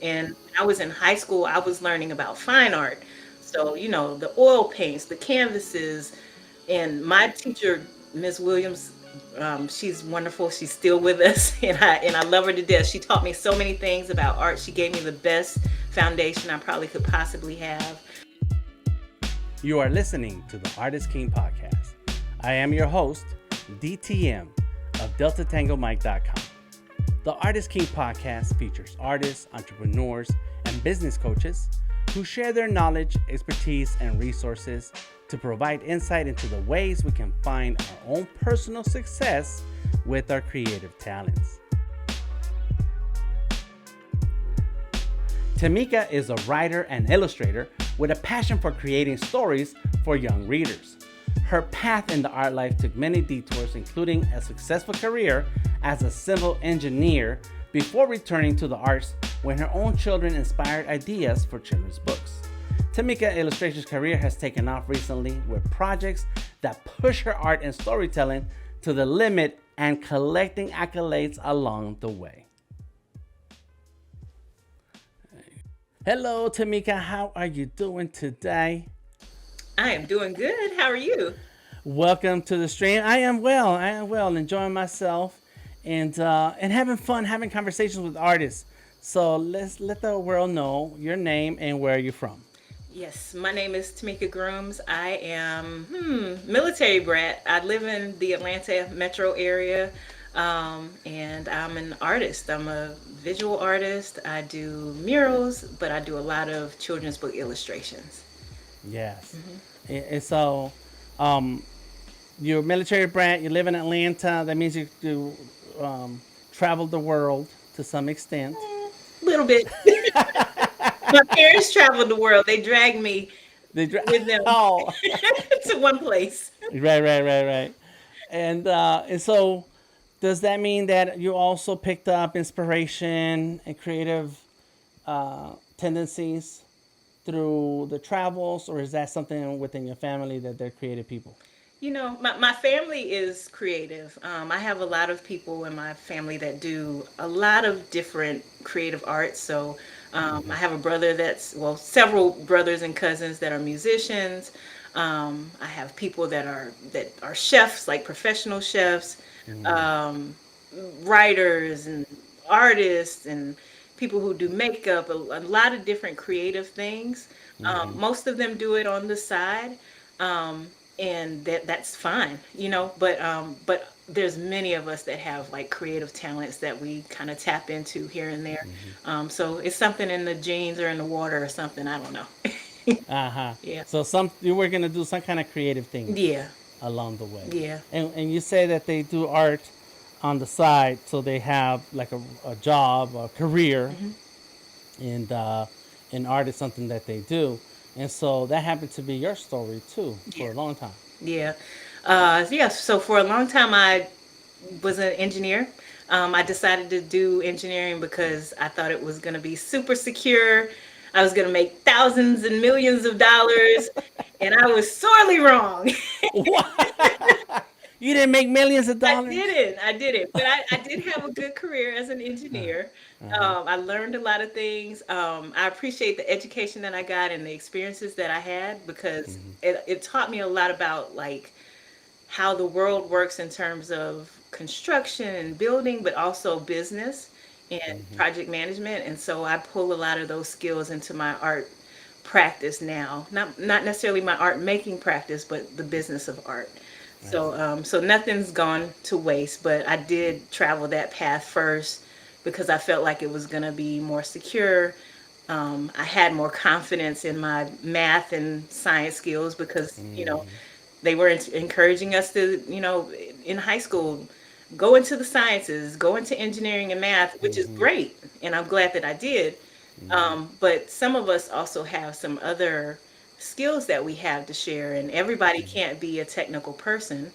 And when I was in high school, I was learning about fine art. So, the oil paints, the canvases, and my teacher, Miss Williams, she's wonderful. She's still with us, and I love her to death. She taught me so many things about art. She gave me the best foundation I probably could possibly have. You are listening to the Artist King podcast. I am your host, DTM of DeltaTangoMike.com. The Artist King podcast features artists, entrepreneurs, and business coaches who share their knowledge, expertise, and resources to provide insight into the ways we can find our own personal success with our creative talents. TeMika is a writer and illustrator with a passion for creating stories for young readers. Her path in the art life took many detours, including a successful career as a civil engineer before returning to the arts when her own children inspired ideas for children's books. TeMika Illustrator's career has taken off recently with projects that push her art and storytelling to the limit and collecting accolades along the way. Hello, TeMika. How are you doing today? I am doing good. How are you? Welcome to the stream. I am well, enjoying myself and having fun, having conversations with artists. So let's let the world know your name and where you're from. Yes, my name is TeMika GROOMS. I am military brat. I live in the Atlanta metro area, and I'm an artist. I'm a visual artist. I do murals, but I do a lot of children's book illustrations. Yes. And so, um, you're a military brat. You live in Atlanta. That means you travel the world to some extent. Little bit. My parents traveled the world. They dragged me with them Oh, to one place. right. And so, does that mean that you also picked up inspiration and creative tendencies through the travels, or is that something within your family that they're creative people? My family is creative. I have a lot of people in my family that do a lot of different creative arts. So I have a brother well, several brothers and cousins that are musicians. I have people that are chefs, like professional chefs, um, writers and artists, and people who do makeup. A lot of different creative things. Most of them do it on the side. Um, and that's fine, but there's many of us that have like creative talents that we kind of tap into here and there. So it's something in the genes or in the water or something, I don't know. Uh huh. Yeah. So you were gonna do some kind of creative thing Yeah. along the way, Yeah. and you say that they do art on the side, so they have like a job, a career, Hmm. and art is something that they do, and so that happened to be your story too Yeah. for a long time. Yeah. Yeah, so for a long time I was an engineer. I decided to do engineering because I thought it was going to be super secure. I was going to make thousands and millions of dollars, and I was sorely wrong. What? You didn't make millions of I dollars? didn't. I didn't. But I did have a good career as an engineer. Uh-huh. I learned a lot of things. I appreciate the education that I got and the experiences that I had because it taught me a lot about like how the world works in terms of construction and building, but also business and project management. And so I pull a lot of those skills into my art practice now. Not necessarily my art making practice, but the business of art. I So see. so nothing's gone to waste, but I did travel that path first because I felt like it was going to be more secure. I had more confidence in my math and science skills because they were encouraging us to, in high school, go into the sciences, go into engineering and math, which is great. And I'm glad that I did. But some of us also have some other skills that we have to share, and everybody can't be a technical person.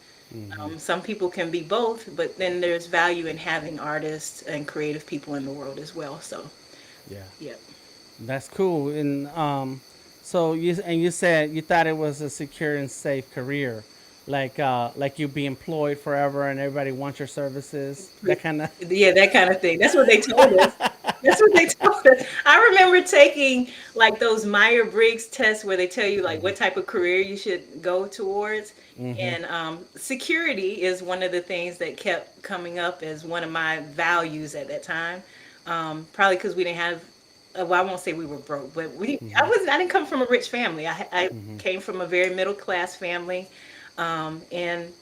Some people can be both, but then there's value in having artists and creative people in the world as well. So, Yeah. yeah. That's cool. And so you said you thought it was a secure and safe career, like you'd be employed forever and everybody wants your services. That kind of. Yeah, that kind of thing. That's what they told us. That's what they told us. I remember taking like those Meyer-Briggs tests where they tell you like what type of career you should go towards. Mm-hmm. And security is one of the things that kept coming up as one of my values at that time. Probably because we didn't have, well, I won't say we were broke, but Mm-hmm. I didn't come from a rich family. I Mm-hmm. came from a very middle class family. And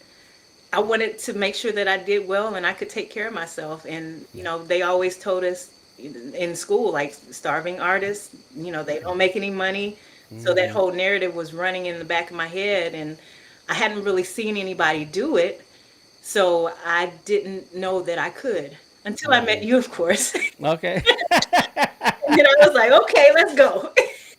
I wanted to make sure that I did well and I could take care of myself. And, Yeah. they always told us in school, like starving artists, they don't make any money. So that Mm-hmm. whole narrative was running in the back of my head. And I hadn't really seen anybody do it. So I didn't know that I could until I met Mm-hmm. you, of course. Okay. And then I was like, okay, let's go.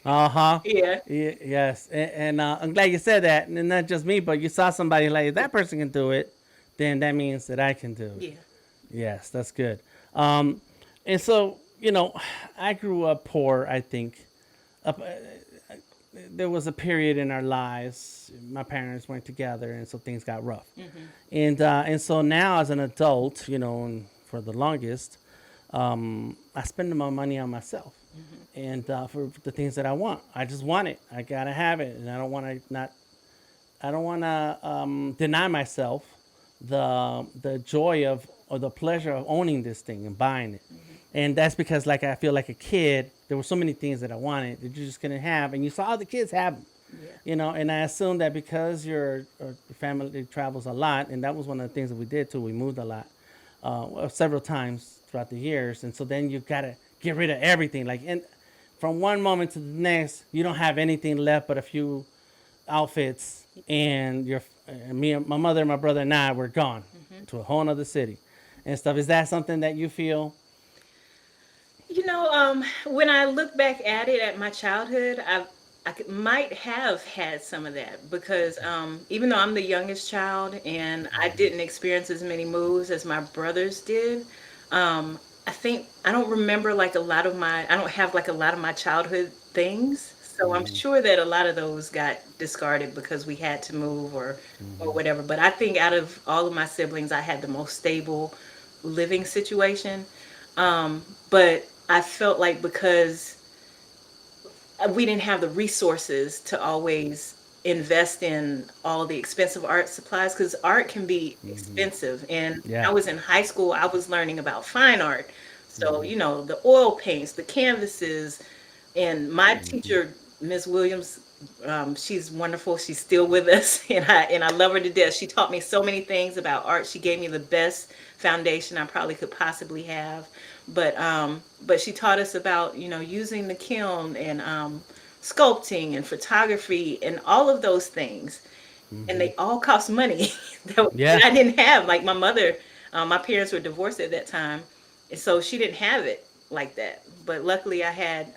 Uh-huh. Yeah. Yes. And I'm glad you said that. And not just me, but you saw somebody like, if that person can do it, then that means that I can do it. Yeah. Yes, that's good. Um, and so, I grew up poor, I think. Up, there was a period in our lives, my parents weren't together, and so things got rough. And so now as an adult, and for the longest, I spend my money on myself and for the things that I want. I just want it. I gotta have it, and I don't want to not. I don't want to deny myself the joy of or the pleasure of owning this thing and buying it. And that's because, like, I feel like a kid, there were so many things that I wanted that you just couldn't have, and you saw other kids have them. Yeah. And I assume that because your family travels a lot, and that was one of the things that we did too. We moved a lot, well, several times throughout the years, and so then you gotta get rid of everything. Like, and from one moment to the next, you don't have anything left but a few outfits, and me, and my mother, my brother, and I were gone to a whole other city, and stuff. Is that something that you feel? When I look back at it, at my childhood, might have had some of that because even though I'm the youngest child and I didn't experience as many moves as my brothers did, I think I don't remember like I don't have like a lot of my childhood things. So I'm Mm-hmm. sure that a lot of those got discarded because we had to move or Mm-hmm. whatever. But I think out of all of my siblings, I had the most stable living situation. But I felt like because we didn't have the resources to always invest in all the expensive art supplies because art can be Mm-hmm. expensive. And when I Yeah. was in high school, I was learning about fine art. So, Mm-hmm. the oil paints, the canvases, and my Mm-hmm. teacher, Miss Williams, she's wonderful. She's still with us, and I love her to death. She taught me so many things about art. She gave me the best foundation I probably could possibly have. But she taught us about using the kiln and sculpting and photography and all of those things, and Mm-hmm. they all cost money that Yeah. I didn't have. Like my mother, my parents were divorced at that time, and so she didn't have it like that. But luckily, I had,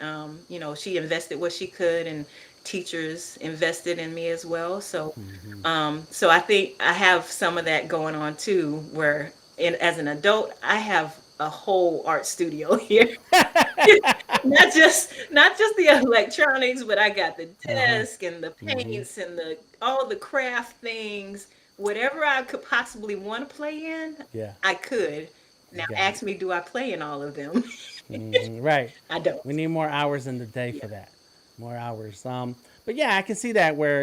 she invested what she could, and teachers invested in me as well. So, Mm-hmm. so I think I have some of that going on too, where as an adult, I have a whole art studio here. Not just the electronics, but I got the Uh-huh. desk and the Mm-hmm. paints and the all the craft things. Whatever I could possibly want to play in, Yeah. I could. You Now got it. ask me, do I play in all of them? Mm-hmm. Right. I don't. We need more hours in the day Yeah. for that. More hours. But yeah, I can see that where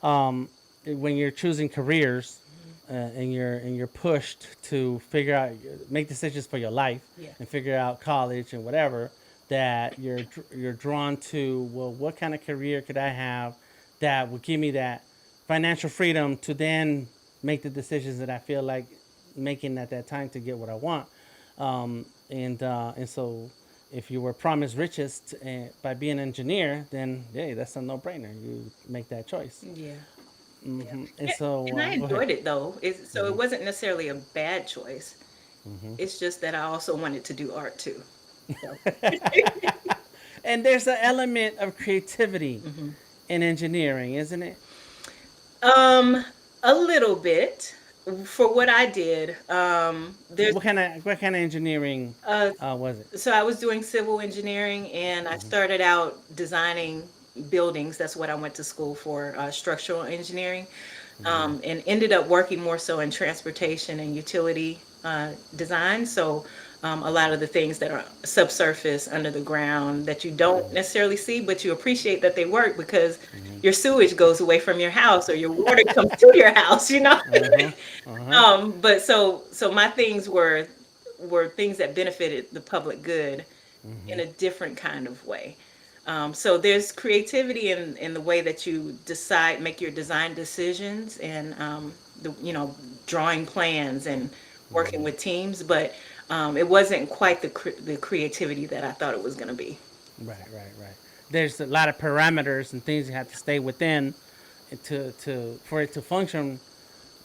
um, when you're choosing careers, and you're pushed to figure out, make decisions for your life, Yeah. and figure out college and whatever, that you're drawn to. Well, what kind of career could I have that would give me that financial freedom to then make the decisions that I feel like making at that time to get what I want. And so if you were promised riches by being an engineer, then hey, that's a no-brainer. You make that choice. Yeah. Yeah. And Yeah. so And I go ahead. enjoyed it though. So it wasn't necessarily a bad choice. Hmm. It's just that I also wanted to do art too. So. And there's an element of creativity Mhm. in engineering, isn't it? Um, a little bit for what I did. There's What kind of engineering uh, was it? so I was doing civil engineering, and I Hmm. started out designing buildings. That's what I went to school for, structural engineering, Hmm. and ended up working more so in transportation and utility design. So a lot of the things that are subsurface under the ground that you don't necessarily see, but you appreciate that they work because Mm-hmm. your sewage goes away from your house or your water comes to your house, you know. Uh-huh. Uh-huh. But so my things were things that benefited the public good Mm-hmm. in a different kind of way. So there's creativity in the way that you decide, make your design decisions, and drawing plans and working Mm-hmm. with teams. But it wasn't quite the creativity that I thought it was going to be. Right, right, right. There's a lot of parameters and things you have to stay within to for it to function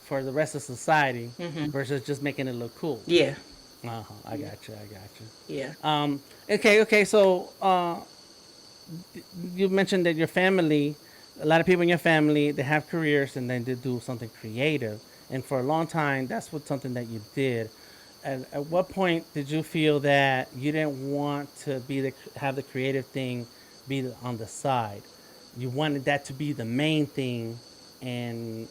for the rest of society Hmm. versus just making it look cool. Yeah, Uh-huh. I got you. I got yeah. you. Okay, okay. So, you mentioned that your family, a lot of people in your family, they have careers and then they do something creative. And for a long time, that's what something that you did. At what point did you feel that you didn't want to be have the creative thing be on the side? You wanted that to be the main thing and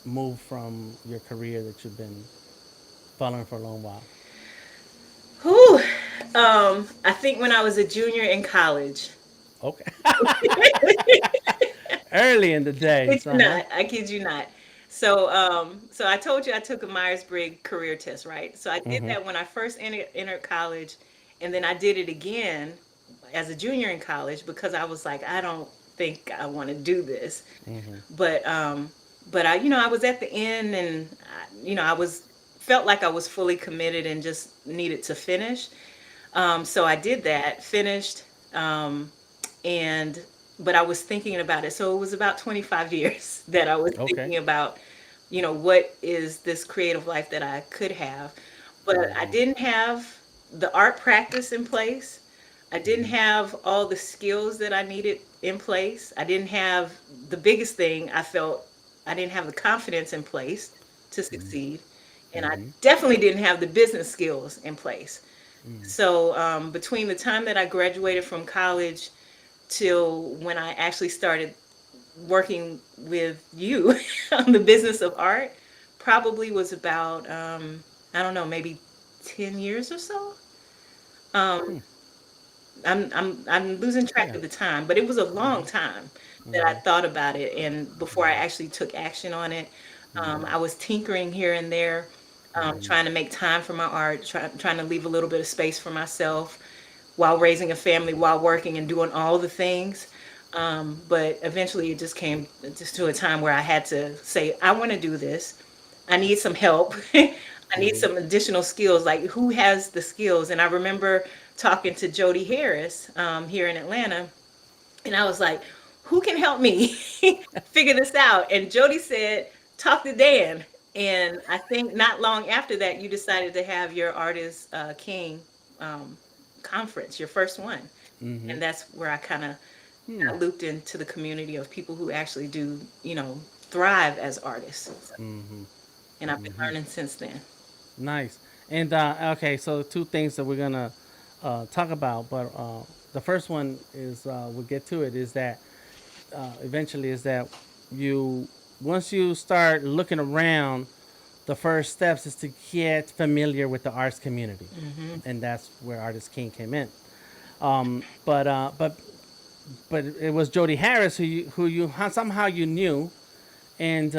move from your career that you've been following for a long while. Whew. I think when I was a junior in college. Okay. Early in the Kid days, you uh huh. not. I kid you not. So I told you I took a Myers-Briggs career test, right? So I did Mhm. that when I first entered college, and then I did it again as a junior in college because I was like, I don't think I want to do this. Mhm. But I was at the end, and I was felt like I was fully committed and just needed to finish. So I did that, finished, and but I was thinking about it. So it was about 25 years that I was Okay. thinking about, what is this creative life that I could have. But I Mhm. didn't have the art practice in place. I didn't Mhm. have all the skills that I needed in place. I didn't have the biggest thing I felt I didn't have the confidence in place to succeed. And I Mhm. definitely didn't have the business skills in place. Mhm. So between the time that I graduated from college till when I actually started working with you on the business of art, probably was about I don't know, maybe 10 years or so. Um, Hmm. I'm losing track Yeah. of the time, but it was a long Mhm. time that I Mhm. thought about it, and before I Mhm. actually took action on it, Mhm. I was tinkering here and there, Mhm. trying to make time for my art, trying to leave a little bit of space for myself while raising a family, while working and doing all the things. But eventually, it just came just to a time where I had to say, I want to do this. I need some help. I need Mhm. some additional skills. Like, who has the skills? And I remember talking to Jody Harris here in Atlanta, and I was like, who can help me figure this out? And Jody said, talk to Dan. And I think not long after that, you decided to have your Artist King um, conference, your first one. Mhm. And that's where I kind of Hmm. got looped into the community of people who actually do, thrive as artists. Mhm. And I've been Mhm. learning since then. Nice. And okay, so two things that we're gonna talk about, but the first one is we'll get to it. Is that eventually is that you once you start looking around, the first steps is to get familiar with the arts community, Hmm. and that's where Artist King came in. But it was Jody Harris who you somehow you knew, and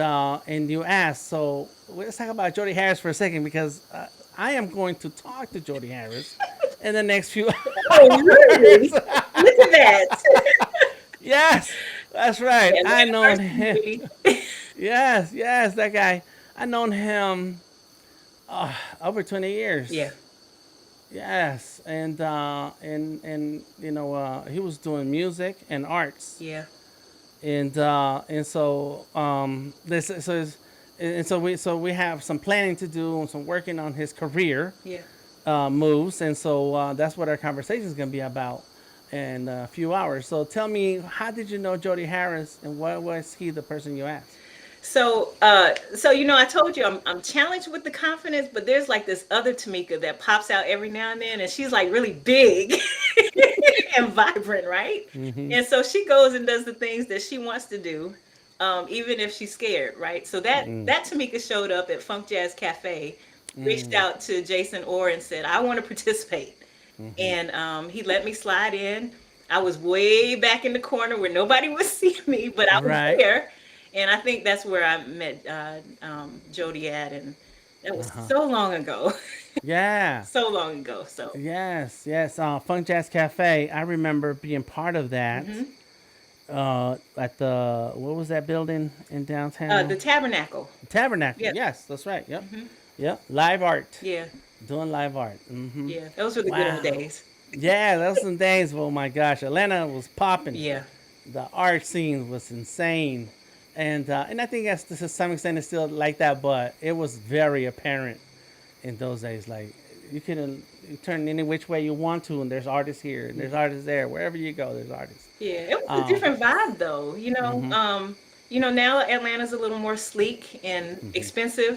you asked. So let's talk about Jody Harris for a second because I am going to talk to Jody Harris in the next few Oh, hours. really? Look at that. Yes, that's right. The I Atlanta known Arts him. community. Yes, yes, that guy. I known him over 20 years. Yeah, Yes, and he was doing music and arts, yeah, and so this so it's, and so we have some planning to do and some working on his career yeah. moves, and so that's what our conversation is going to be about in a few hours. So tell me, how did you know Jody Harris, and why was he the person you asked? I told you I'm challenged with the confidence, but there's like this other TeMika that pops out every now and then, and she's like really big and vibrant, right? Mm-hmm. And so she goes and does the things that she wants to do, even if she's scared, right? So that Mm. that TeMika showed up at Funk Jazz Cafe reached out to Jason Orr and said, I want to participate. And he let me slide in. I was way back in the corner where nobody would see me, but I was Right. there. And I think that's where I met Jody at. And that was Uh-huh. so long ago. Yeah. So long ago. So, Yes, yes. Funk Jazz Cafe. I remember being part of that. hmm At the what was that building in the downtown? Tabernacle. Tabernacle. Yep. Yes, that's right. Yep. hmm Yep. Live art. Yeah. Doing live art. Yeah. Those were the good old Wow. days. Yeah, those some days. Oh my gosh, Atlanta was popping. Yeah. The art scene was insane, and I think that's to some extent it's still like that, but it was very apparent in those days. Like you can turn any which way you want to, and there's artists here, and there's artists there. Wherever you go, there's artists. Yeah, it was a Um, different vibe though, hmm now Atlanta's a little more sleek and expensive.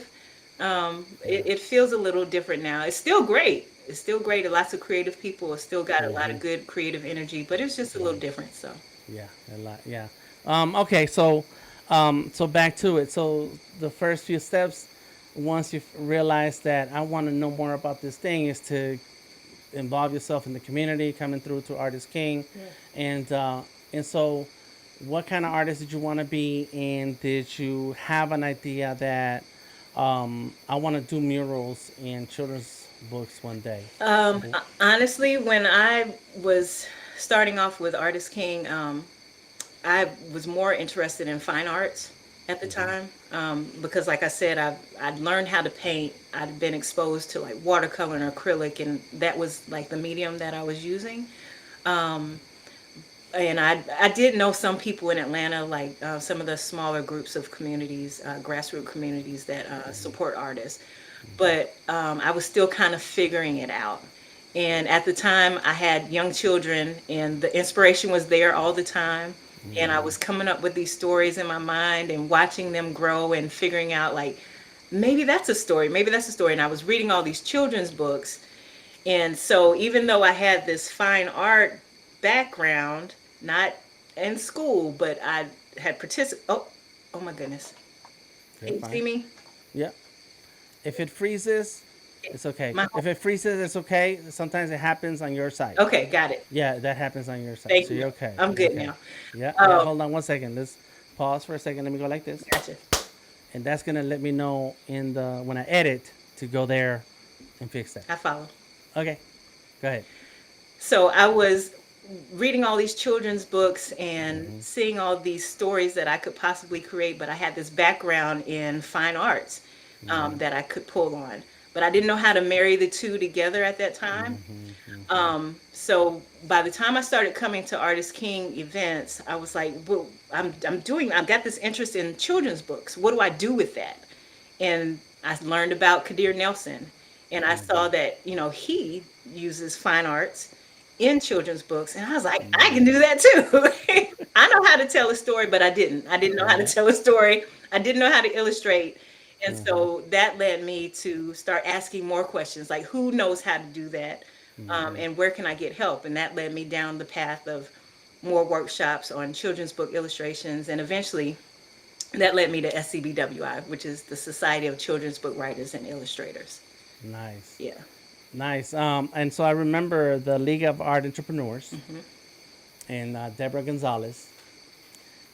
It feels a little different now. It's still great. It's still great. Lots of creative people have still got a lot of good creative energy, but it's just a little different. So, Yeah, a lot. Yeah. Okay, so back to it. So the first few steps, once you realize that I want to know more about this thing, is to involve yourself in the community, coming through to Artist King, yeah. and so, what kind of artist did you want to be, and did you have an idea that I want to do murals in children's books one day? Honestly, when I was starting off with Artist King, I was more interested in fine arts at the time because, like I said, I'd learned how to paint. I'd been exposed to like watercolor and acrylic, and that was like the medium that I was using. And I did know some people in Atlanta, like some of the smaller groups of communities, grassroots communities that support artists. But I was still kind of figuring it out. And at the time, I had young children, and the inspiration was there all the time. And I was coming up with these stories in my mind and watching them grow and figuring out, like, maybe that's a story, maybe that's a story. And I was reading all these children's books. And so, even though I had this fine art background, not in school, but I had participated. Oh my goodness. Okay, Can you see fine. me? Yeah. If it freezes, it's okay. My, If it freezes, it's okay. Sometimes it happens on your side. okay, got it. Yeah, that happens on your side. Thank So you. you're okay. I'm You're good okay. now. Yeah, yeah. Um, Hold on one second. Let's pause for a second. Let me go like this, Gotcha. and that's gonna let me know in the when I edit to go there and fix that. I follow. Okay, go ahead. So I was reading all these children's books and seeing all these stories that I could possibly create, but I had this background in fine arts that I could pull on. But I didn't know how to marry the two together at that time. So by the time I started coming to Artist King events, I was like, well, I've got this interest in children's books. What do I do with that? And I learned about Kadir Nelson, and I saw that he uses fine arts in children's books, and I was like, I can do that too. I know how to tell a story, but I didn't know how to Right. tell a story. I didn't know how to illustrate. And so that led me to start asking more questions, like who knows how to do that, and where can I get help? And that led me down the path of more workshops on children's book illustrations, and eventually that led me to SCBWI, which is the Society of Children's Book Writers and Illustrators. Nice, Yeah. nice. And so I remember the League of Art Entrepreneurs and Deborah Gonzalez.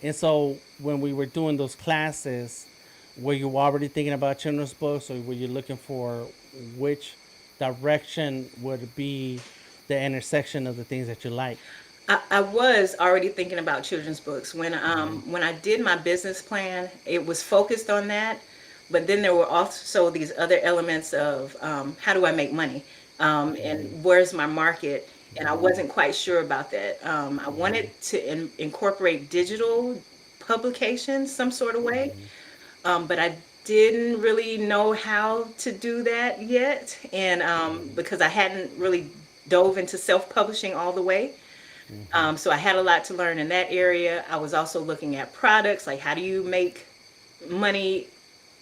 And so when we were doing those classes, were you already thinking about children's books, or were you looking for which direction would be the intersection of the things that you like? I was already thinking about children's books when I did my business plan. It was focused on that, but then there were also these other elements of how do I make money, and where's my market, and I wasn't quite sure about that. I wanted to incorporate digital publications some sort of way, but I didn't really know how to do that yet, and because I hadn't really dove into self-publishing all the way. So I had a lot to learn in that area. I was also looking at products, like how do you make money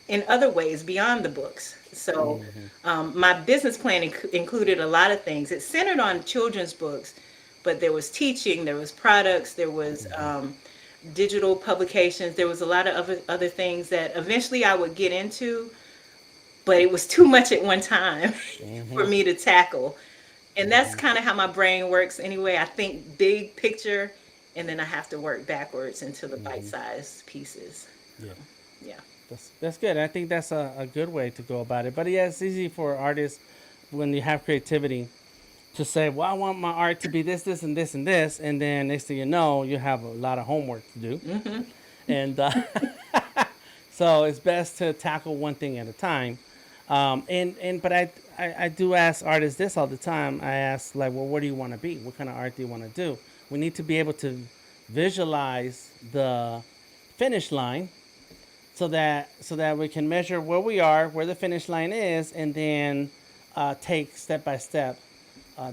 in other ways beyond the books. So my business plan included a lot of things. It centered on children's books, but there was teaching, there was products, there was digital publications, there was a lot of other things that eventually I would get into. but it was too much at one time for Mm-hmm. me to tackle. And that's Mm-hmm. kind of how my brain works anyway. I think big picture, and then I have to work backwards into the Mm-hmm. bite-sized pieces. Yeah. Yeah. That's good. I think that's a good way to go about it. But yeah, it's easy for artists when you have creativity to say, well, I want my art to be this, this, and this, and this. And then next thing you know, you have a lot of homework to do. Hmm. And so it's best to tackle one thing at a time. But I do ask artists this all the time. I ask, like, well, what do you want to be? What kind of art do you want to do? We need to be able to visualize the finish line so that we can measure where we are, where the finish line is, and then take step by step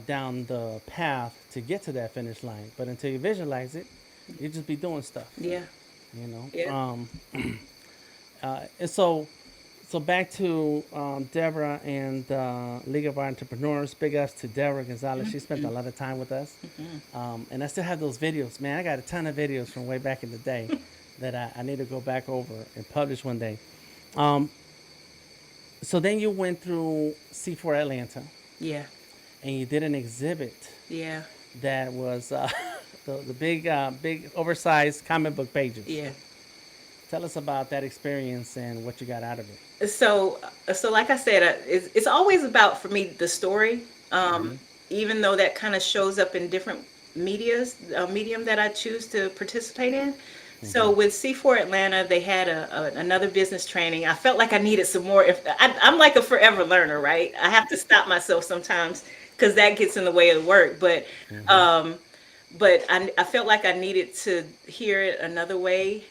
down the path to get to that finish line. But until you visualize it, you just be doing stuff, Yeah. you know. Yeah. And so back to Deborah and League of Entrepreneurs. Big ups to Deborah Gonzalez. She spent a lot of time with us, and I still have those videos. Man, I got a ton of videos from way back in the day that I need to go back over and publish one day. Um, so then you went through C4 Atlanta, Yeah. and you did an exhibit Yeah. that was the big oversized comic book pages. Yeah. Tell us about that experience and what you got out of it. So like I said, it's always about for me the story. Mm-hmm. Even though that kind of shows up in different medium that I choose to participate in. Mm-hmm. So with C4 Atlanta, they had another business training. I felt like I needed some more. If I'm like a forever learner, right? I have to stop myself sometimes because that gets in the way of the work. Mm-hmm. Um, but I felt like I needed to hear it another way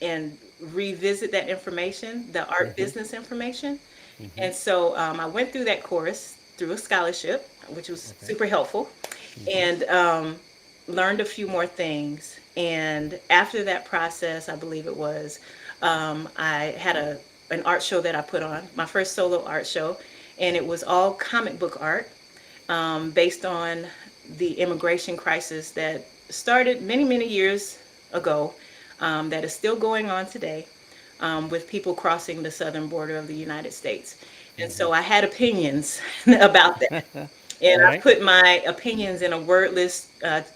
and revisit that information, the art Mm-hmm. business information. Mm-hmm. And so I went through that course through a scholarship, which was Okay. super helpful, Mm-hmm. and learned a few more things. And after that process, I believe it was, I had an art show that I put on, my first solo art show, and it was all comic book art based on the immigration crisis that started many, many years ago, that is still going on today, with people crossing the southern border of the United States. And Mm-hmm. so I had opinions about that. And I Right. put my opinions in a wordless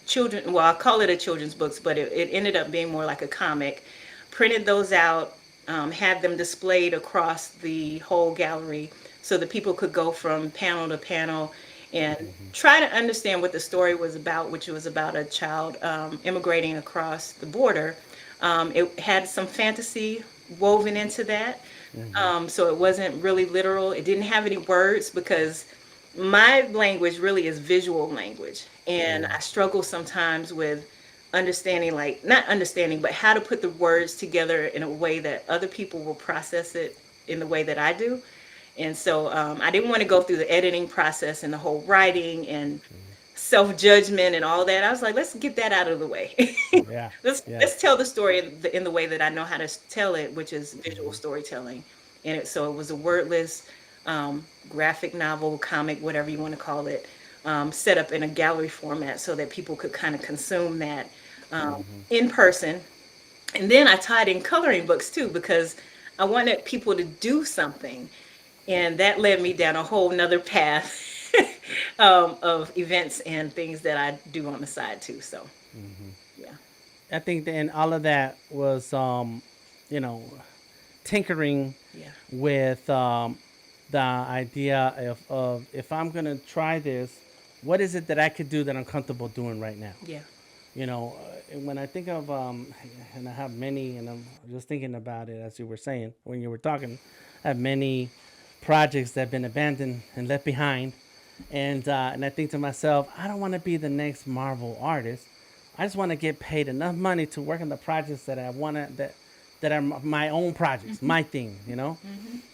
children, well, I call it a children's books, but it ended up being more like a comic. Printed those out, had them displayed across the whole gallery so that people could go from panel to panel and Mm-hmm. try to understand what the story was about, which was about a child immigrating across the border. It had some fantasy woven into that. Mm-hmm. So it wasn't really literal. It didn't have any words because my language really is visual language. And Yeah. I struggle sometimes with understanding, like, not understanding, but how to put the words together in a way that other people will process it in the way that I do. And so I didn't want to go through the editing process and the whole writing and self-judgment and all that. I was like, let's get that out of the way. Yeah. let's Yeah. let's tell the story in the way that I know how to tell it, which is visual Mm-hmm. storytelling. And so it was a wordless graphic novel, comic, whatever you want to call it, set up in a gallery format so that people could kind of consume that Mm-hmm. in person. And then I tied in coloring books too because I wanted people to do something, and that led me down a whole nother path of events and things that I do on the side too. So Mm-hmm. yeah. I think that, and all of that was, you know, tinkering Yeah. with the idea of if I'm gonna try this, what is it that I could do that I'm comfortable doing right now? Yeah. When I think of and I have many, and I'm just thinking about it as you were saying when you were talking, I have many projects that have been abandoned and left behind, and I think to myself, I don't want to be the next Marvel artist. I just want to get paid enough money to work on the projects that I want to that are my own projects, my thing,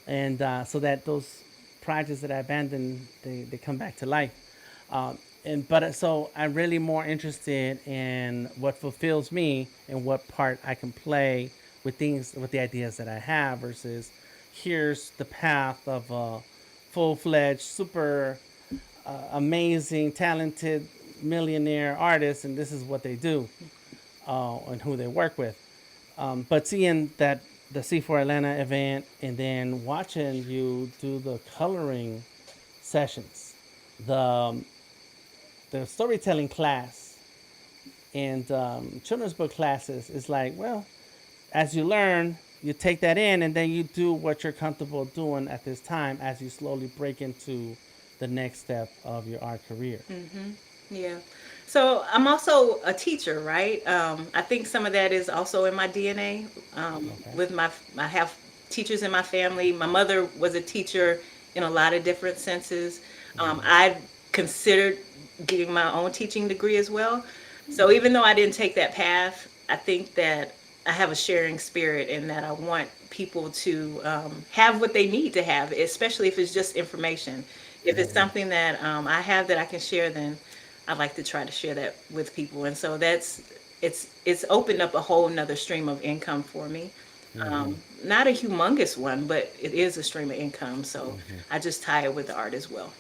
and so that those projects that I abandoned, they come back to life. So I'm really more interested in what fulfills me and what part I can play with things with the ideas that I have versus here's the path of a full-fledged, super amazing, talented millionaire artist, and this is what they do and who they work with. But seeing that the C4 Atlanta event, and then watching you do the coloring sessions, the um, the storytelling class, and children's book classes is like, well, as you learn, you take that in, and then you do what you're comfortable doing at this time as you slowly break into the next step of your art career. Yeah. So I'm also a teacher, right? I think some of that is also in my DNA. Okay. With I have teachers in my family. My mother was a teacher in a lot of different senses. I considered getting my own teaching degree as well. So even though I didn't take that path, I think that I have a sharing spirit in that I want people to have what they need to have, especially if it's just information. If it's something that I have that I can share, then I like to try to share that with people. And so it's opened up a whole nother stream of income for me. Not a humongous one, but it is a stream of income. So I just tie it with the art as well.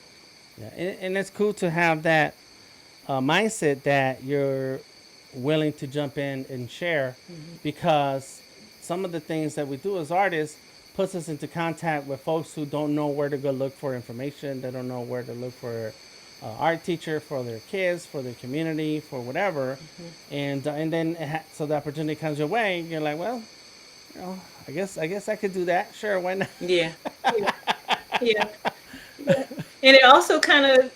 Yeah, and it's cool to have that mindset that you're willing to jump in and share, because some of the things that we do as artists puts us into contact with folks who don't know where to go look for information. They don't know where to look for art teacher for their kids, for their community, for whatever, and then so the opportunity comes your way. You're like, well, you know, I guess I could do that. Sure, why not? Yeah. Yeah. Yeah. And it also kind of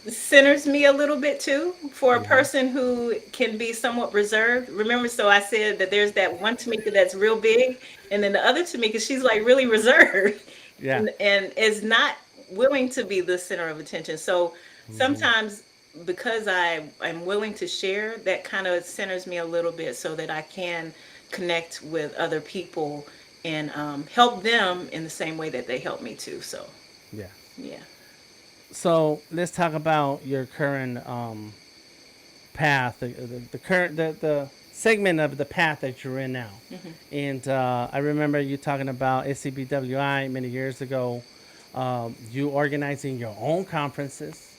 centers me a little bit too for a person who can be somewhat reserved. Remember, so I said that there's that one Tamika that's real big, and then the other Tamika, she's like really reserved Yeah. and is not willing to be the center of attention. So sometimes because I'm willing to share, that kind of centers me a little bit so that I can connect with other people and help them in the same way that they help me too. So Yeah. yeah. So let's talk about your current path, the current the segment of the path that you're in now. And I remember you talking about SCBWI many years ago. You organizing your own conferences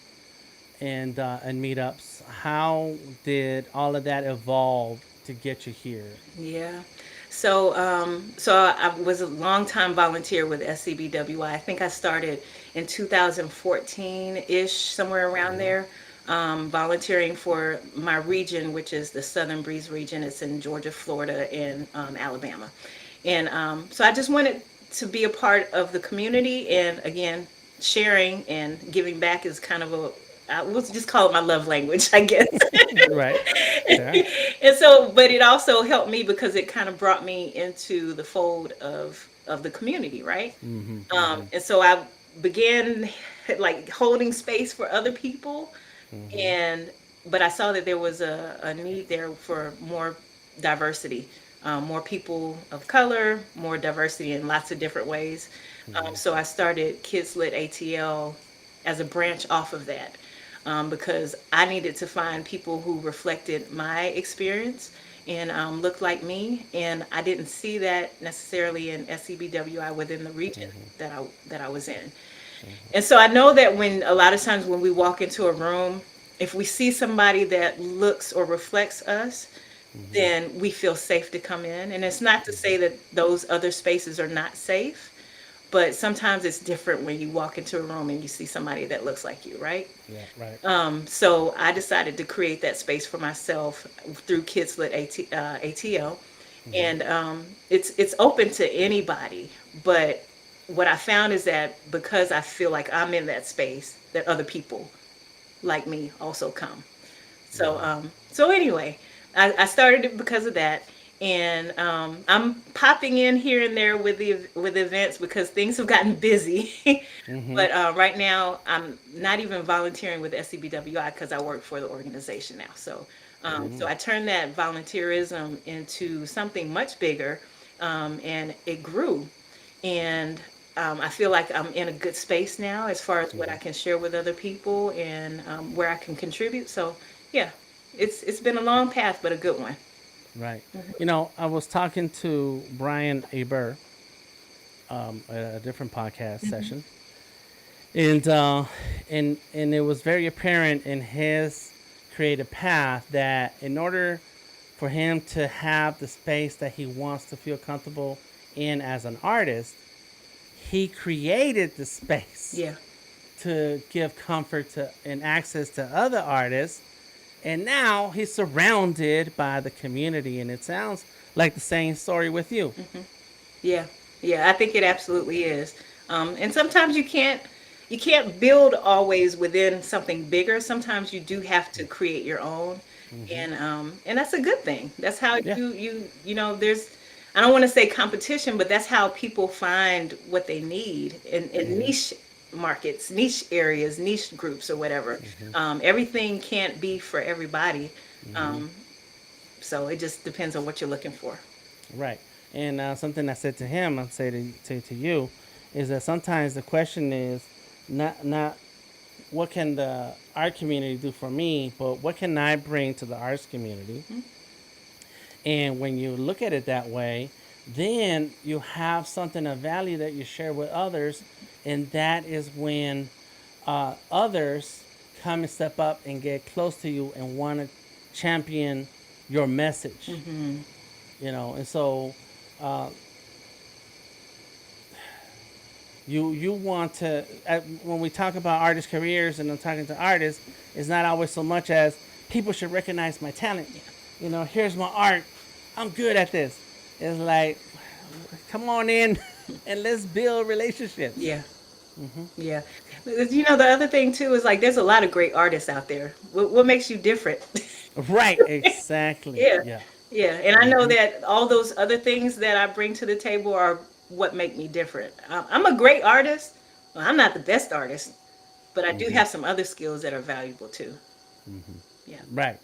and meetups. How did all of that evolve to get you here? Yeah. So I was a long time volunteer with SCBWI. I think I started in 2014-ish, somewhere around there, volunteering for my region, which is the Southern Breeze region. It's in Georgia, Florida, and Alabama. And so I just wanted to be a part of the community, and again, sharing and giving back is kind of I will just call it my love language, I guess. Right. Yeah. And so, but it also helped me because it kind of brought me into the fold of the community, right? And so I began like holding space for other people, and but I saw that there was a need there for more diversity, more people of color, more diversity in lots of different ways. So I started Kids Lit ATL as a branch off of that, because I needed to find people who reflected my experience and looked like me, and I didn't see that necessarily in SCBWI within the region that I was in. And so I know that when a lot of times when we walk into a room, if we see somebody that looks or reflects us, then we feel safe to come in. And it's not to say that those other spaces are not safe, but sometimes it's different when you walk into a room and you see somebody that looks like you, right? Yeah. Right. So I decided to create that space for myself through Kids Lit ATL, and it's open to anybody. But what I found is that because I feel like I'm in that space, that other people like me also come. So anyway, I started it because of that, and I'm popping in here and there with the with events because things have gotten busy. But right now, I'm not even volunteering with SCBWI because I work for the organization now. So I turned that volunteerism into something much bigger, and it grew. And I feel like I'm in a good space now as far as what I can share with other people and where I can contribute. So yeah, it's been a long path, but a good one. Right. You know, I was talking to Brian Aber at a different podcast session, and and it was very apparent in his creative path that in order for him to have the space that he wants to feel comfortable in as an artist, he created the space Yeah. to give comfort to and access to other artists. And now he's surrounded by the community. And it sounds like the same story with you. Yeah, yeah, I think it absolutely is. And sometimes you can't build always within something bigger. Sometimes you do have to create your own, Mm-hmm. and that's a good thing. That's how Yeah. you know there's. I don't want to say competition, but that's how people find what they need in Mm-hmm. niche markets, niche areas, niche groups, or whatever. Mm-hmm. Everything can't be for everybody, Mm-hmm. um, so it just depends on what you're looking for. Right. And something I said to him, I'll say to you, is that sometimes the question is not what can the art community do for me, but what can I bring to the arts community? And when you look at it that way, then you have something of value that you share with others, and that is when others come and step up and get close to you and want to champion your message. Hmm. And so uh, you want to when we talk about artist careers and I'm talking to artists, it's not always so much as people should recognize my talent. Yeah. Here's my art. I'm good at this. It's like, come on in and let's build relationships. Yeah. Yeah. The other thing too is like there's a lot of great artists out there. What makes you different? Right, exactly. Yeah. Yeah. Yeah. And I know Hmm. that all those other things that I bring to the table are what make me different. I'm a great artist. Well, I'm not the best artist, but I do Hmm. have some other skills that are valuable too. Yeah. Right,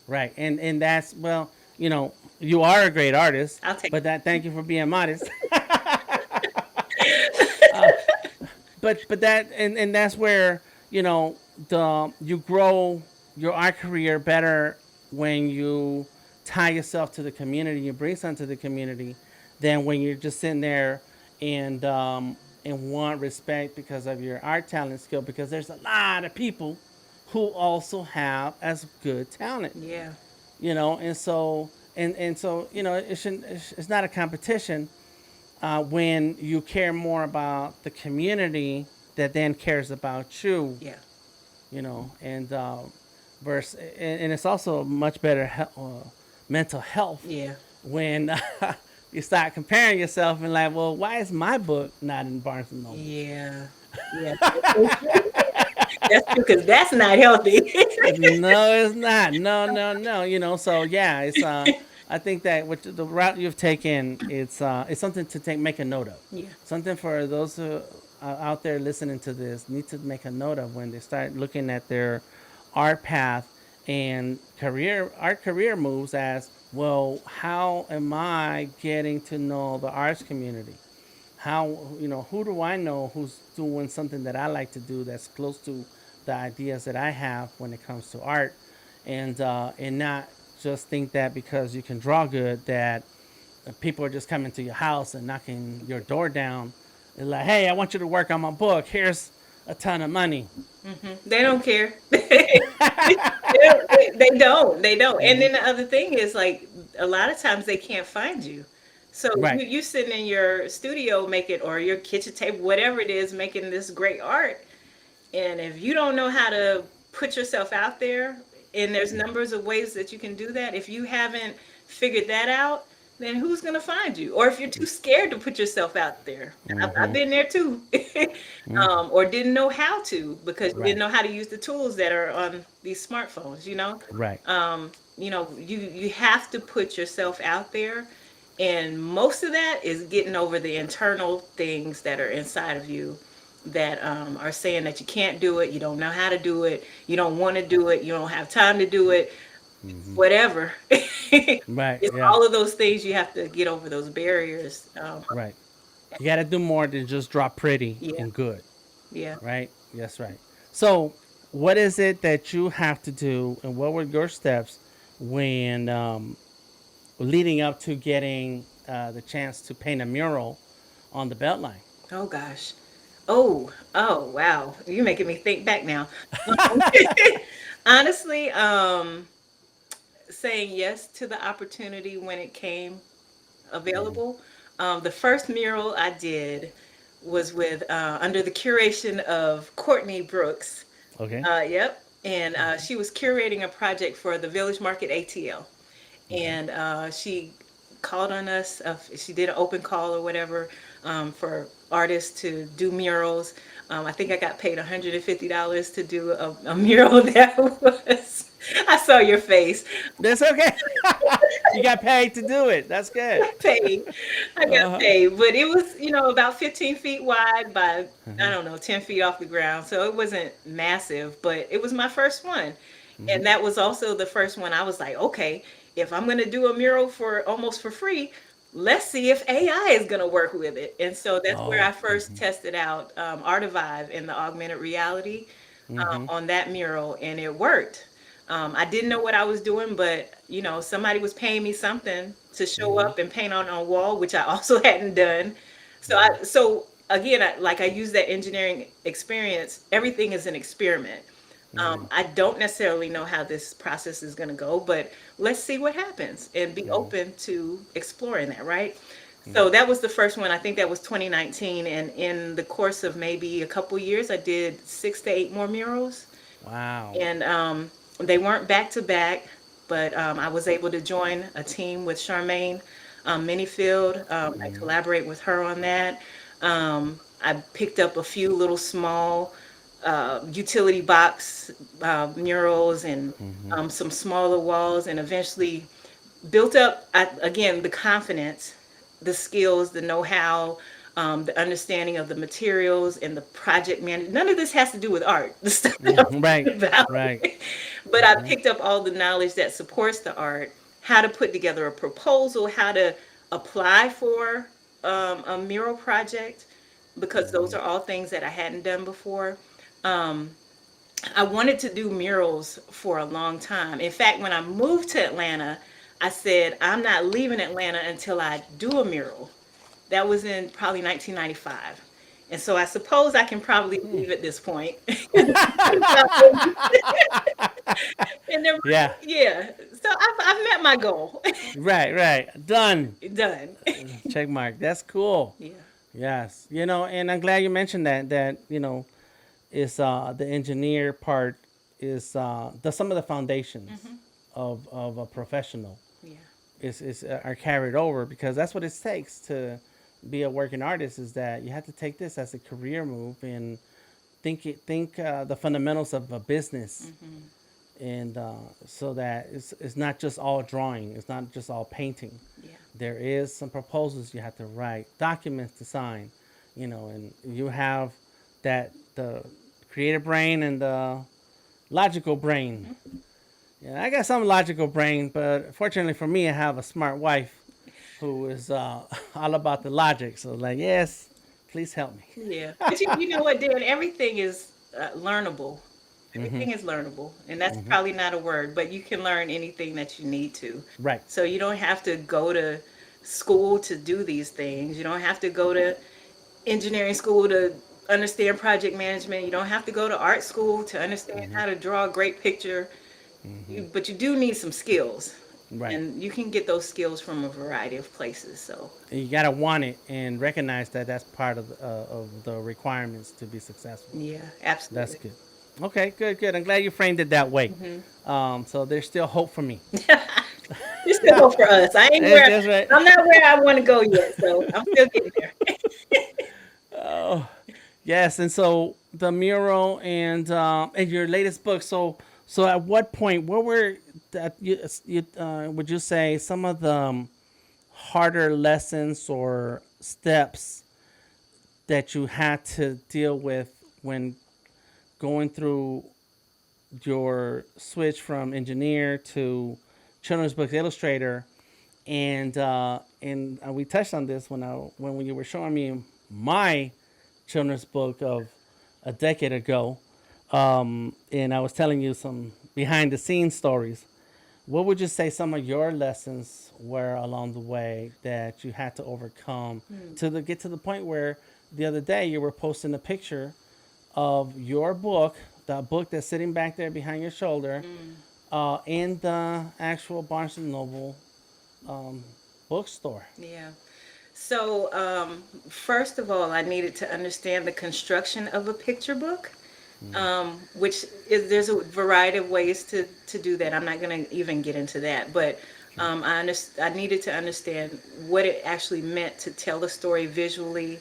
right. And that's, well, you are a great artist, I'll take but that, thank you for being modest. But that, and that's where the you grow your art career better when you tie yourself to the community, you bring something to the community, than when you're just sitting there and want respect because of your art talent skill, because there's a lot of people who also have as good talent. Yeah. And so it shouldn't, it's not a competition when you care more about the community that then cares about you. Yeah. And versus, and it's also much better mental health Yeah. when you start comparing yourself and like, well, why is my book not in Barnes and Noble? Yeah. Yeah. That's true because that's not healthy. No, it's not. No, no, no. So yeah, it's I think that with the route you've taken, it's something to make a note of. Yeah. Something for those who are out there listening to this need to make a note of when they start looking at their art path and career moves as well. How am I getting to know the arts community? How, who do I know who's doing something that I like to do that's close to the ideas that I have when it comes to art, and not just think that because you can draw good that people are just coming to your house and knocking your door down. It's like, hey, I want you to work on my book. Here's a ton of money. They don't care. They don't. And Hmm. then the other thing is like a lot of times they can't find you. So Right. you sitting in your studio making or your kitchen table, whatever it is, making this great art. And if you don't know how to put yourself out there, and there's numbers of ways that you can do that, if you haven't figured that out, then who's going to find you? Or if you're too scared to put yourself out there, I've Hmm. been there too, Hmm. or didn't know how to because you didn't Right. know how to use the tools that are on these smartphones. Right. You have to put yourself out there, and most of that is getting over the internal things that are inside of you that are saying that you can't do it, you don't know how to do it, you don't want to do it, you don't have time to do it, Hmm. whatever. Right. It's Yeah. all of those things you have to get over those barriers. Right. You got to do more than just draw pretty Yeah, and good. yeah. Right? Yes, right. So, what is it that you have to do, and what were your steps when leading up to getting the chance to paint a mural on the Beltline? Oh gosh. Oh, wow. You're making me think back now. Honestly, saying yes to the opportunity when it came available. The first mural I did was with under the curation of Courtney Brooks. Okay. Yep, and she was curating a project for the Village Market ATL, Okay. and she called on us. She did an open call or whatever for artists to do murals. I think I got paid $150 to do a mural that was. I saw your face. That's okay. You got paid to do it. That's good. Paid. I got Uh-huh. paid, but it was, about 15 feet wide by, I Uh-huh. don't know, 10 feet off the ground. So it wasn't massive, but it was my first one. Mm-hmm. And that was also the first one I was like, okay, if I'm going to do a mural for almost for free, let's see if AI is going to work with it. And so that's where I Oh. first tested out Artivive in the augmented reality Mm-hmm. on that mural, and it worked. I didn't know what I was doing, but somebody was paying me something to show Mm-hmm. up and paint on a wall, which I also hadn't done. So again, I use that engineering experience. Everything is an experiment. Mm-hmm. I don't necessarily know how this process is going to go, but let's see what happens and be Mm-hmm. open to exploring that, right? Mm-hmm. So that was the first one. I think that was 2019, and in the course of maybe a couple years, I did 6 to 8 more murals, Wow. and they weren't back to back, but I was able to join a team with Charmaine Minifield. I Mm-hmm. collaborate with her on that. I picked up a few little small utility box murals and Mm-hmm. some smaller walls, and eventually built up again the confidence, the skills, the know-how, the understanding of the materials and the project management. None of this has to do with art, the stuff that I'm Mm-hmm. Right. talking about. Right. But I Mm-hmm. picked up all the knowledge that supports the art, how to put together a proposal, how to apply for a mural project, because those Mm-hmm. are all things that I hadn't done before. I wanted to do murals for a long time. In fact, when I moved to Atlanta, I said, I'm not leaving Atlanta until I do a mural. That was in probably 1995. And so I suppose I can probably leave at this point. And then, Yeah. yeah, so I've met my goal. Right. Right. Done. Done. Check mark. That's cool. Yeah. Yes. And I'm glad you mentioned that is the engineer part is some of the foundations Hmm. of a professional Yeah. is are carried over because that's what it takes to be a working artist is that you have to take this as a career move and think the fundamentals of a business Hmm. and so that it's not just all drawing, it's not just all painting. Yeah. There is some proposals you have to write, documents to sign, and you have that the creative brain and the logical brain. Yeah, I got some logical brain, but fortunately for me, I have a smart wife who is all about the logic. So like, yes, please help me. Yeah. But you know what, Dan? Everything is learnable. Mm-hmm. Everything is learnable. And that's Mm-hmm. probably not a word, but you can learn anything that you need to. Right. So you don't have to go to school to do these things. You don't have to go to engineering school to understand project management. You don't have to go to art school to understand Mm-hmm. how to draw a great picture. Mm-hmm. But you do need some skills. Right. And you can get those skills from a variety of places. So, And you gotta want it and recognize that that's part of the requirements to be successful. yeah, That's absolutely. good. Okay, good, good. I'm glad you framed it that way. Hmm. So there's still hope for me. There's still hope for us. I ain't where That's right. I'm not where I want to go yet, so I'm still getting there. Oh, yes. And so the mural and your latest book. So at what point? What were that you would you say some of the harder lessons or steps that you had to deal with when going through your switch from engineer to children's book illustrator, and we touched on this when you were showing me my children's book of a decade ago, and I was telling you some behind the scenes stories. What would you say some of your lessons were along the way that you had to overcome get to the point where the other day you were posting a picture of your book, that book that's sitting back there behind your shoulder, in the actual Barnes and Noble bookstore. Yeah. So, first of all, I needed to understand the construction of a picture book, which is there's a variety of ways to do that. I'm not going to even get into that, but I needed to understand what it actually meant to tell a story visually,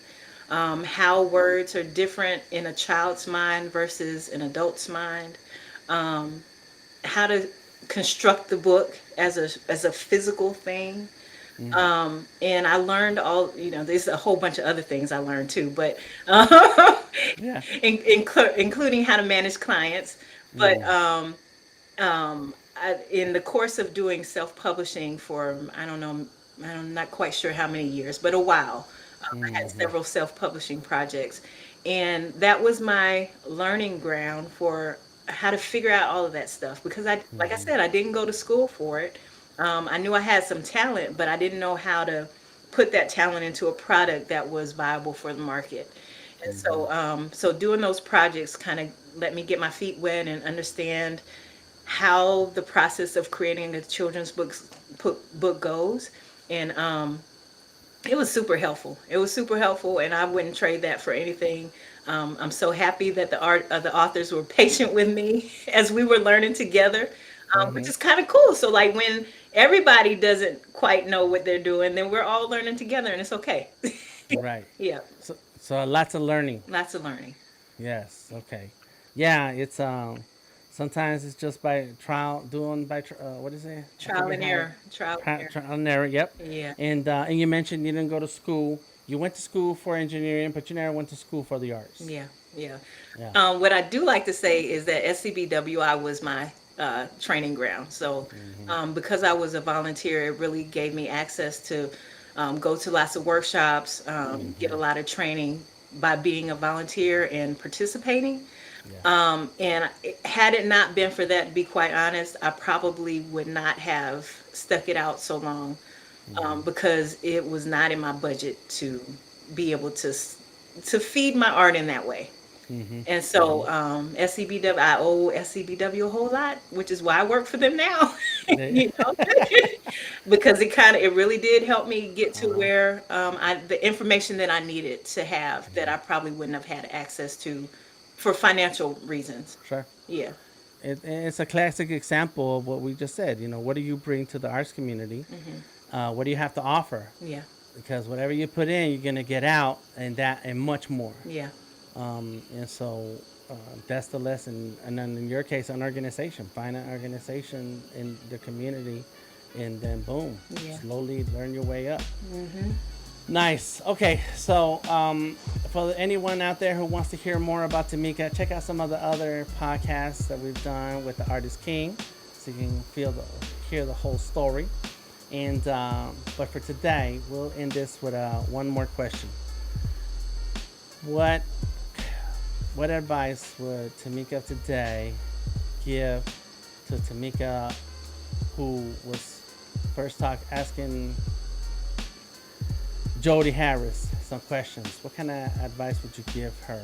how words are different in a child's mind versus an adult's mind, how to construct the book as a physical thing. And I learned there's a whole bunch of other things I learned too, but Yeah. including how to manage clients. But in the course of doing self-publishing for, I don't know, I'm not quite sure how many years, but a while, I had several self-publishing projects. And that was my learning ground for how to figure out all of that stuff. Because like I said, I didn't go to school for it. I knew I had some talent, but I didn't know how to put that talent into a product that was viable for the market. And so doing those projects kind of let me get my feet wet and understand how the process of creating a children's book goes. And it was super helpful. It was super helpful, and I wouldn't trade that for anything. I'm so happy that the authors were patient with me as we were learning together, which is kind of cool. So like when everybody doesn't quite know what they're doing, then we're all learning together, and it's okay. Right. Yeah, So lots of learning. lots of learning. Yes. Okay. Yeah. It's sometimes it's just by what is it? I Trial forget and how- error. Trial and error. Trial and error. Yep. Yeah. And you mentioned you didn't go to school. You went to school for engineering, but you never went to school for the arts. Yeah, yeah. Yeah. What I do like to say is that SCBWI was my training ground. So because I was a volunteer, it really gave me access to go to lots of workshops, get a lot of training by being a volunteer and participating. And had it not been for that, to be quite honest, I probably would not have stuck it out so long, because it was not in my budget to be able to feed my art in that way. And so SCBW, I owe SCBW a whole lot, which is why I work for them now. You know? Because it really did help me get to where the information that I needed to have that I probably wouldn't have had access to for financial reasons. Sure. Yeah. It's a classic example of what we just said. What do you bring to the arts community? What do you have to offer? Yeah. Because whatever you put in, you're gonna get out, and much more. Yeah. And so that's the lesson. And then in your case, an organization. Find an organization in the community, and then boom, Yeah. slowly learn your way up. Nice. Okay, so for anyone out there who wants to hear more about TeMika, check out some of the other podcasts that we've done with the Artist King, so you can hear the whole story. And but for today, we'll end this with one more question. What advice would TeMika of today give to TeMika, who was first asking Jody Harris some questions? What kind of advice would you give her?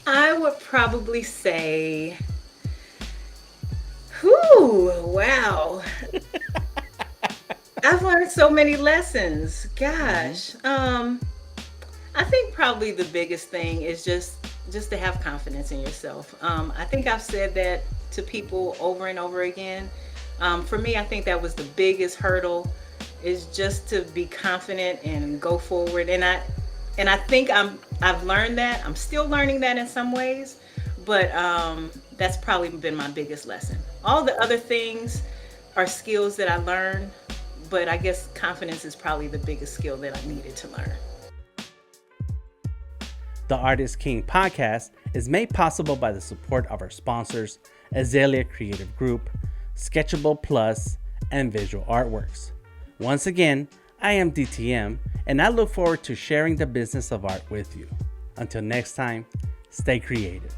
I would probably say, whew, wow. I've learned so many lessons. Gosh. I think probably the biggest thing is just to have confidence in yourself. I think I've said that to people over and over again. For me, I think that was the biggest hurdle, is just to be confident and go forward. And I think I've learned that. I'm still learning that in some ways, but that's probably been my biggest lesson. All the other things are skills that I learned, but I guess confidence is probably the biggest skill that I needed to learn. The Artist King podcast is made possible by the support of our sponsors, Azalea Creative Group, Sketchable Plus, and Visual Artworks. Once again, I am DTM, and I look forward to sharing the business of art with you. Until next time, stay creative.